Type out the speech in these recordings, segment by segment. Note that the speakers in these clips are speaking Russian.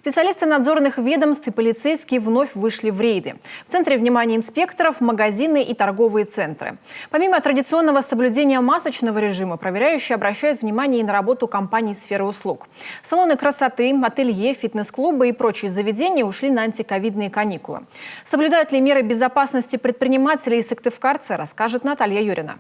Специалисты надзорных ведомств и полицейские вновь вышли в рейды. В центре внимания инспекторов – магазины и торговые центры. Помимо традиционного соблюдения масочного режима, проверяющие обращают внимание и на работу компаний сферы услуг. Салоны красоты, ателье, фитнес-клубы и прочие заведения ушли на антиковидные каникулы. Соблюдают ли меры безопасности предприниматели из Сыктывкарца, расскажет Наталья Юрина.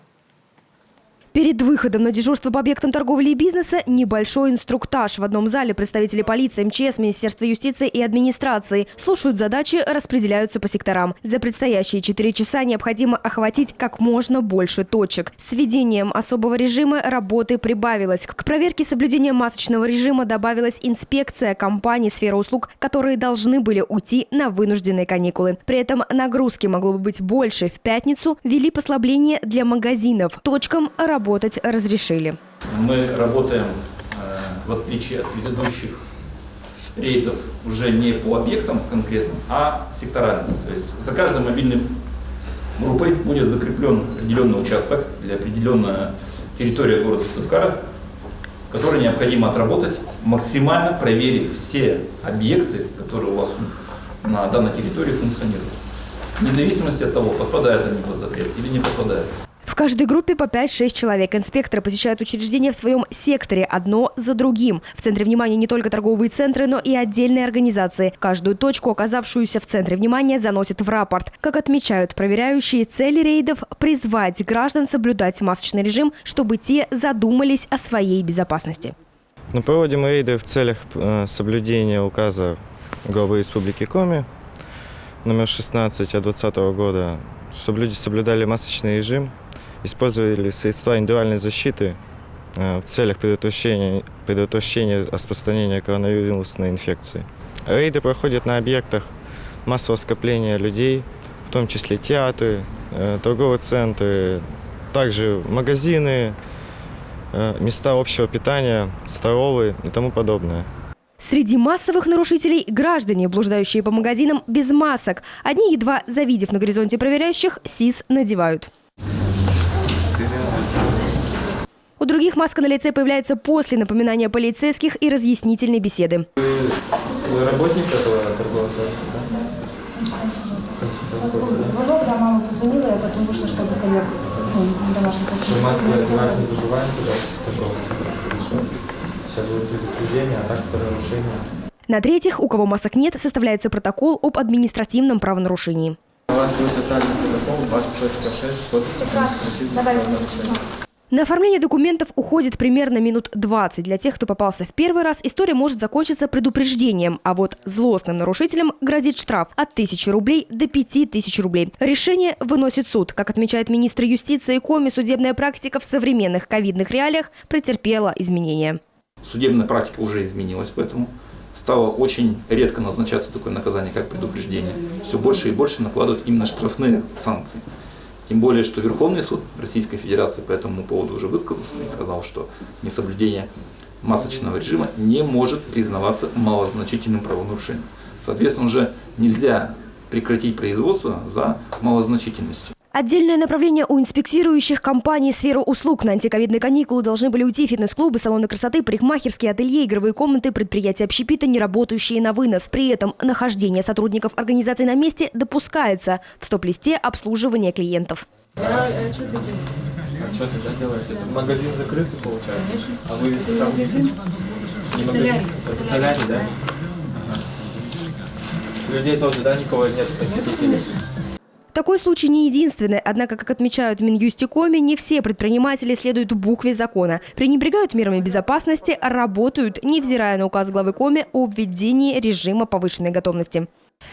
Перед выходом на дежурство по объектам торговли и бизнеса небольшой инструктаж. В одном зале представители полиции, МЧС, Министерства юстиции и администрации слушают задачи, распределяются по секторам. За предстоящие 4 часа необходимо охватить как можно больше точек. С введением особого режима работы прибавилось. К проверке соблюдения масочного режима добавилась инспекция компаний сферы услуг, которые должны были уйти на вынужденные каникулы. При этом нагрузки могло бы быть больше. В пятницу ввели послабление для магазинов. Точкам работать разрешили. Мы работаем, в отличие от предыдущих рейдов, уже не по объектам конкретным, а секторально. То есть за каждой мобильной группой будет закреплен определенный участок или определенная территория города Сыктывкара, который необходимо отработать, максимально проверив все объекты, которые у вас на данной территории функционируют. Вне зависимости от того, попадают они под запрет или не попадают. В каждой группе по 5-6 человек. Инспекторы посещают учреждения в своем секторе одно за другим. В центре внимания не только торговые центры, но и отдельные организации. Каждую точку, оказавшуюся в центре внимания, заносят в рапорт. Как отмечают проверяющие, цель рейдов – призвать граждан соблюдать масочный режим, чтобы те задумались о своей безопасности. Мы проводим рейды в целях соблюдения указа главы Республики Коми номер 16 от 2020 года, чтобы люди соблюдали масочный режим, использовали средства индивидуальной защиты в целях предотвращения распространения коронавирусной инфекции. Рейды проходят на объектах массового скопления людей, в том числе театры, торговые центры, также магазины, места общего питания, столовые и тому подобное. Среди массовых нарушителей – граждане, блуждающие по магазинам без масок. Одни, едва завидев на горизонте проверяющих, СИС надевают. У других маска на лице появляется после напоминания полицейских и разъяснительной беседы. Вы работник этого торгового центра, У вас был звонок, да, мама позвонила, я потом вышла, чтобы коньяк домашний посмотреть. Маски не забываем, пожалуйста, торгового центра. Хорошо. Сейчас будет предупреждение, а так второе нарушение. На третьих, у кого масок нет, составляется протокол об административном правонарушении. У вас будет составлен протокол 20.6 Кодекса административного правонарушения. На оформление документов уходит примерно минут 20. Для тех, кто попался в первый раз, история может закончиться предупреждением. А вот злостным нарушителям грозит штраф от 1000 рублей до 5000 рублей. Решение выносит суд. Как отмечает министр юстиции Коми, судебная практика в современных ковидных реалиях претерпела изменения. Судебная практика уже изменилась, поэтому стало очень редко назначаться такое наказание, как предупреждение. Все больше и больше накладывают именно штрафные санкции. Тем более, что Верховный суд Российской Федерации по этому поводу уже высказался и сказал, что несоблюдение масочного режима не может признаваться малозначительным правонарушением. Соответственно, уже нельзя прекратить производство за малозначительностью. Отдельное направление у инспектирующих компаний сферы услуг. На антиковидные каникулы должны были уйти фитнес-клубы, салоны красоты, парикмахерские, ателье, игровые комнаты, предприятия общепита, не работающие на вынос. При этом нахождение сотрудников организаций на месте допускается. В стоп-листе обслуживание клиентов. А что ты делаете? Магазин закрытый, получается? Конечно. А вы там не магазин? Это солярий, да? Ага. Людей тоже, да, никого нет, посетителей? Такой случай не единственный. Однако, как отмечают в Минюсте Коми, не все предприниматели следуют букве закона. Пренебрегают мерами безопасности, работают, невзирая на указ главы Коми о введении режима повышенной готовности.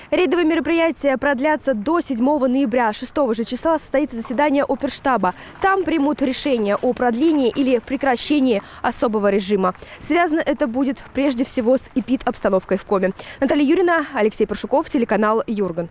Рейдовые мероприятия продлятся до 7 ноября. 6 же числа состоится заседание оперштаба. Там примут решение о продлении или прекращении особого режима. Связано это будет прежде всего с эпид-обстановкой в Коми. Наталья Юрина, Алексей Паршуков, телеканал Юрган.